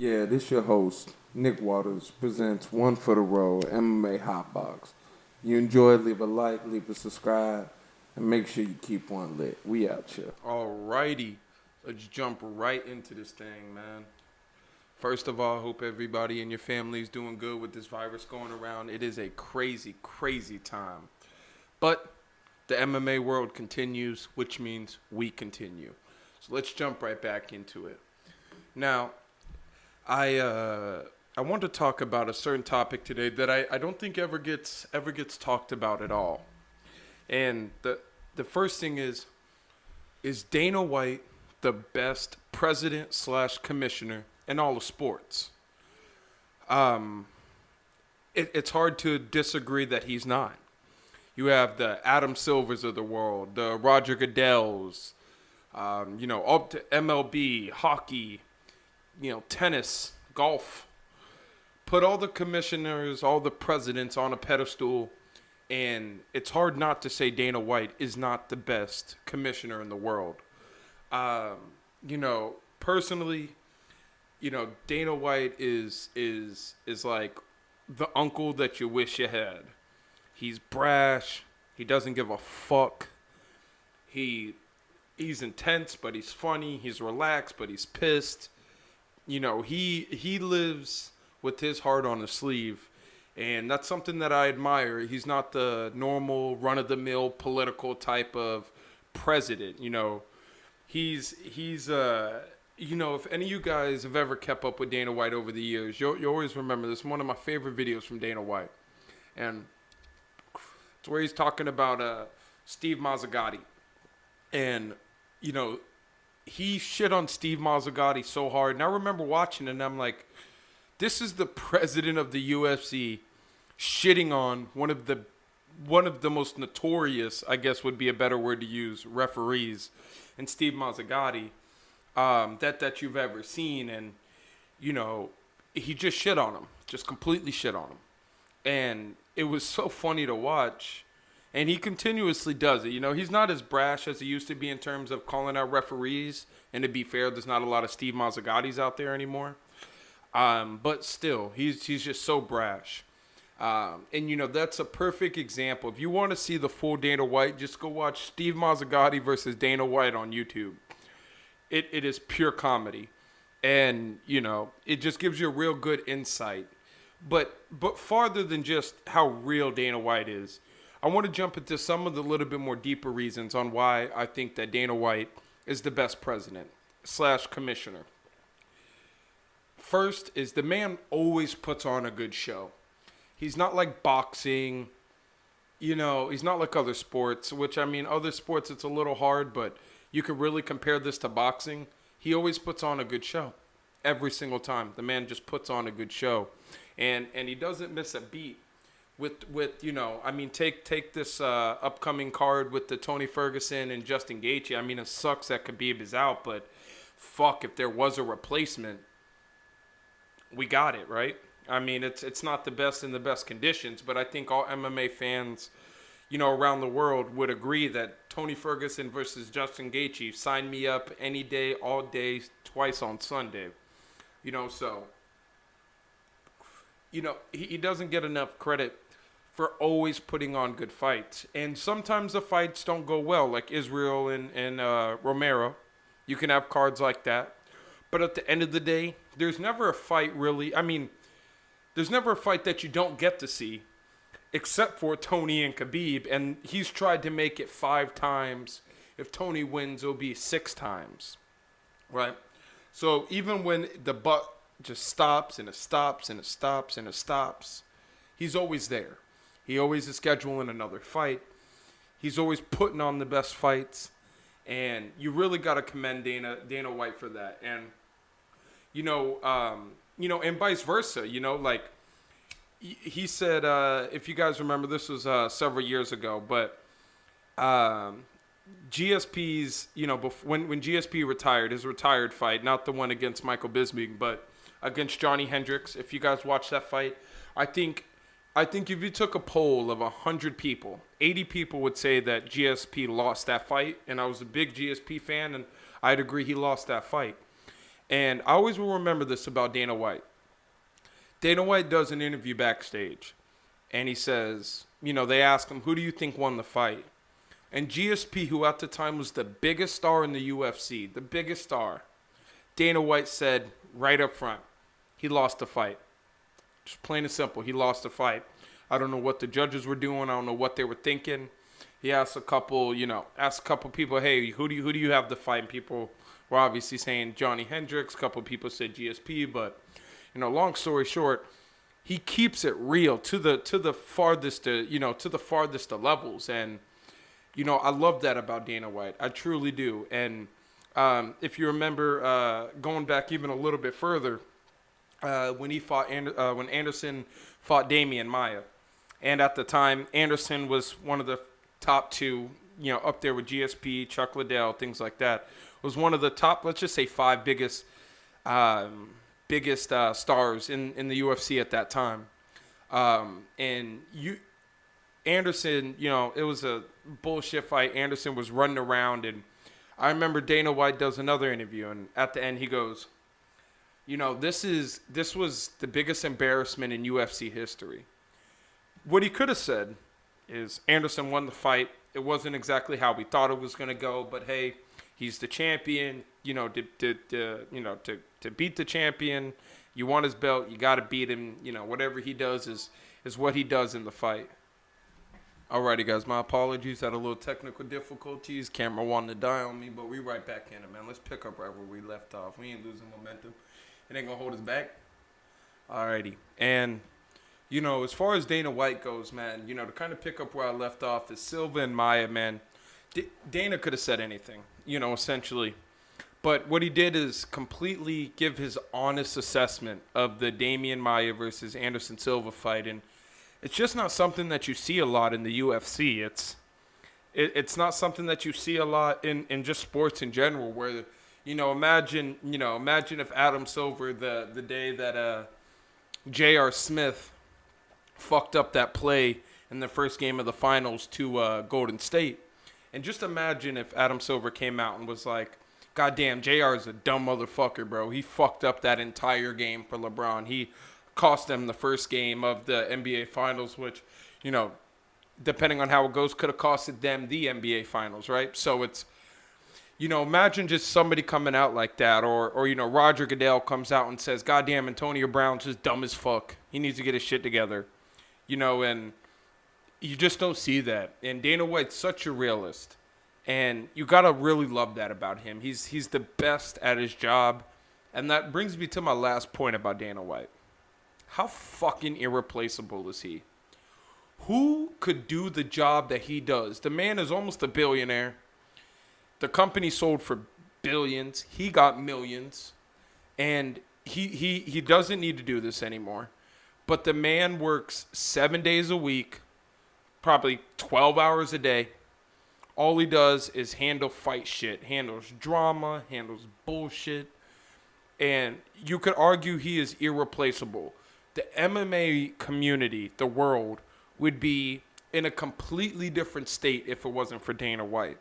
Yeah, this your host, Nick Waters, presents One for the Road, MMA HOTBOX. You enjoy, leave a like, leave a subscribe, and make sure you keep one lit. We out here. Alrighty, let's jump right into this thing, man. First of all, hope everybody and your family is doing good with this virus going around. It is a crazy, crazy time. But the MMA world continues, which means we continue. So let's jump right back into it. Now, I want to talk about a certain topic today that I don't think ever gets talked about at all. And the first thing is Dana White the best president slash commissioner in all of sports? Um, it's hard to disagree that he's not. You have the Adam Silvers of the world, the Roger Goodells, up to MLB, hockey, tennis, golf. Put all the commissioners, all the presidents on a pedestal, and it's hard not to say Dana White is not the best commissioner in the world. Um, Personally, Dana White is like the uncle that you wish you had. He's brash. He doesn't give a fuck. He he's intense, but he's funny. He's relaxed, but he's pissed. He lives with his heart on his sleeve, and that's something that I admire. He's not the normal run-of-the-mill political type of president. If any of you guys have ever kept up with Dana White over the years, you always remember this. One of my favorite videos from Dana White, and it's where he's talking about Steve Mazzagatti, and you know he shit on Steve Mazzagatti so hard. And I remember watching it, and I'm like, this is the president of the UFC shitting on one of the most notorious, I guess would be a better word to use, referees, and Steve Mazzagatti, that you've ever seen. And he just shit on him, just completely shit on him, and it was so funny to watch. And he continuously does it. He's not as brash as he used to be in terms of calling out referees. And to be fair, there's not a lot of Steve Mazzagattis out there anymore. But still, he's just so brash. And that's a perfect example. If you want to see the full Dana White, just go watch Steve Mazzagatti versus Dana White on YouTube. It is pure comedy. And, it just gives you a real good insight. But farther than just how real Dana White is, I want to jump into some of the little bit more deeper reasons on why I think that Dana White is the best president / commissioner. First is the man always puts on a good show. He's not like boxing, he's not like other sports, which other sports it's a little hard, but you could really compare this to boxing. He always puts on a good show. Every single time. The man just puts on a good show. And he doesn't miss a beat. Take this upcoming card with the Tony Ferguson and Justin Gaethje. It sucks that Khabib is out, but fuck, if there was a replacement, we got it, right? It's not the best in the best conditions, but I think all MMA fans, around the world would agree that Tony Ferguson versus Justin Gaethje, sign me up any day, all day, twice on Sunday. He doesn't get enough credit for always putting on good fights. And sometimes the fights don't go well, like Israel and Romero. You can have cards like that. But at the end of the day, there's never a fight really. There's never a fight that you don't get to see, except for Tony and Khabib. And he's tried to make it 5 times. If Tony wins, it'll be 6 times. Right? So even when the buck just stops and it stops and it stops and it stops, he's always there. He always is scheduling another fight. He's always putting on the best fights. And you really got to commend Dana White for that. And, and vice versa, he said, if you guys remember, this was several years ago, but GSP's, when GSP retired, his retired fight, not the one against Michael Bisping, but against Johnny Hendricks, if you guys watched that fight, I think if you took a poll of 100 people, 80 people would say that GSP lost that fight, and I was a big GSP fan, and I'd agree he lost that fight. And I always will remember this about Dana White. Dana White does an interview backstage, and he says, they ask him, who do you think won the fight? And GSP, who at the time was the biggest star in the UFC, the biggest star, Dana White said right up front, he lost the fight. Just plain and simple, he lost the fight. I don't know what the judges were doing. I don't know what they were thinking. He asked a couple people, hey, who do you have to fight? And people were obviously saying Johnny Hendricks. A couple people said GSP, but long story short, he keeps it real to the farthest of levels, and I love that about Dana White. I truly do. And if you remember, going back even a little bit further, when Anderson fought Damian Maia, and at the time Anderson was one of the top two, up there with GSP, Chuck Liddell, things like that. Was one of the top, let's just say, 5 biggest stars in the UFC at that time. Anderson, it was a bullshit fight. Anderson was running around, and I remember Dana White does another interview, and at the end he goes, this was the biggest embarrassment in UFC history. What he could have said is Anderson won the fight. It wasn't exactly how we thought it was going to go, but hey, he's the champion. To beat the champion, you want his belt, you got to beat him. Whatever he does is what he does in the fight. Alrighty, guys, my apologies. Had a little technical difficulties. Camera wanted to die on me, but we right back in it, man. Let's pick up right where we left off. We ain't losing momentum. It ain't going to hold us back. Alrighty. And, as far as Dana White goes, man, to kind of pick up where I left off is Silva and Maia, man. Dana could have said anything, essentially. But what he did is completely give his honest assessment of the Damian Maia versus Anderson Silva fight. And it's just not something that you see a lot in the UFC. It's not something that you see a lot in just sports in general, where, imagine if Adam Silver, the day that J.R. Smith fucked up that play in the first game of the finals to Golden State. And just imagine if Adam Silver came out and was like, goddamn, JR is a dumb motherfucker, bro. He fucked up that entire game for LeBron. He cost them the first game of the NBA Finals, which, depending on how it goes, could have costed them the NBA Finals, right? So it's, imagine just somebody coming out like that, or Roger Goodell comes out and says, goddamn, Antonio Brown's just dumb as fuck. He needs to get his shit together, and you just don't see that. And Dana White's such a realist. And you got to really love that about him. He's the best at his job. And that brings me to my last point about Dana White. How fucking irreplaceable is he? Who could do the job that he does? The man is almost a billionaire. The company sold for billions. He got millions. And he doesn't need to do this anymore. But the man works 7 days a week, probably 12 hours a day. All he does is handle fight shit, handles drama, handles bullshit. And you could argue he is irreplaceable. The MMA community, the world, would be in a completely different state if it wasn't for Dana White.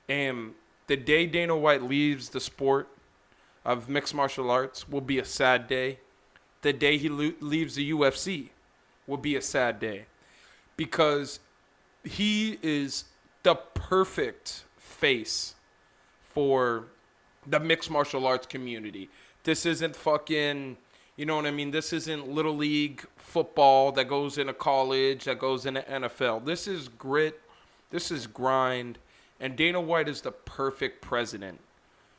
And the day Dana White leaves the sport of mixed martial arts will be a sad day. The day he leaves the UFC will be a sad day. Because he is the perfect face for the mixed martial arts community. This isn't fucking, This isn't little league football that goes into college, that goes into NFL. This is grit. This is grind. And Dana White is the perfect president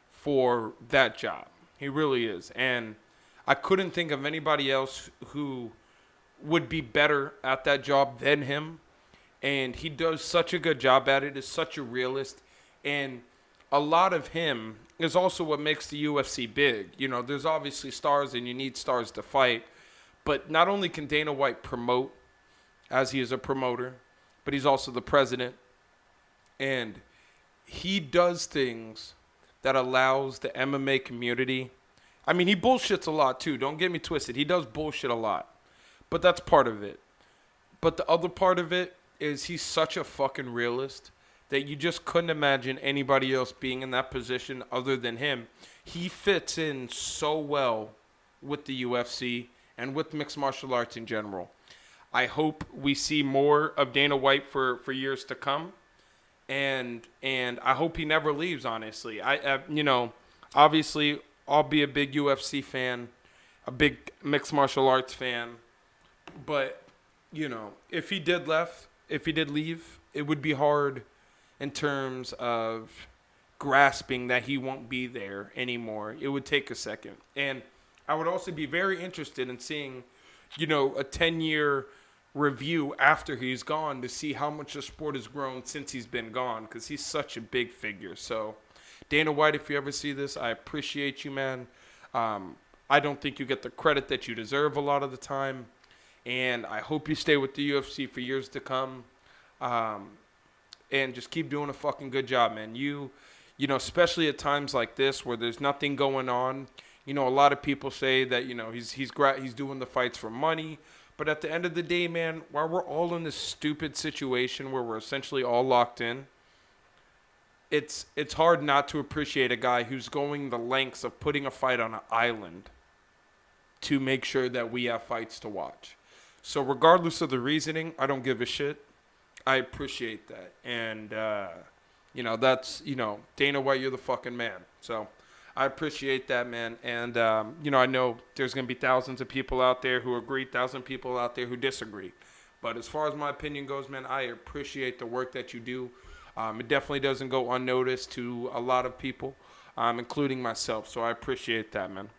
for that job. He really is. And I couldn't think of anybody else who would be better at that job than him. And he does such a good job at it. Is such a realist. And a lot of him is also what makes the UFC big. There's obviously stars and you need stars to fight. But not only can Dana White promote, as he is a promoter, but he's also the president. And he does things that allows the MMA community. I mean, he bullshits a lot too. Don't get me twisted. He does bullshit a lot. But that's part of it. But the other part of it is he's such a fucking realist that you just couldn't imagine anybody else being in that position other than him. He fits in so well with the UFC and with mixed martial arts in general. I hope we see more of Dana White for years to come, and I hope he never leaves. Honestly, obviously I'll be a big UFC fan, a big mixed martial arts fan, but if he did leave, it would be hard in terms of grasping that he won't be there anymore. It would take a second. And I would also be very interested in seeing, a 10-year review after he's gone to see how much the sport has grown since he's been gone, because he's such a big figure. So, Dana White, if you ever see this, I appreciate you, man. I don't think you get the credit that you deserve a lot of the time. And I hope you stay with the UFC for years to come. And just keep doing a fucking good job, man. Especially at times like this where there's nothing going on. A lot of people say that, he's doing the fights for money. But at the end of the day, man, while we're all in this stupid situation where we're essentially all locked in, it's hard not to appreciate a guy who's going the lengths of putting a fight on an island to make sure that we have fights to watch. So regardless of the reasoning, I don't give a shit. I appreciate that. And, that's, Dana White, you're the fucking man. So I appreciate that, man. And, I know there's going to be thousands of people out there who agree, thousands of people out there who disagree. But as far as my opinion goes, man, I appreciate the work that you do. It definitely doesn't go unnoticed to a lot of people, including myself. So I appreciate that, man.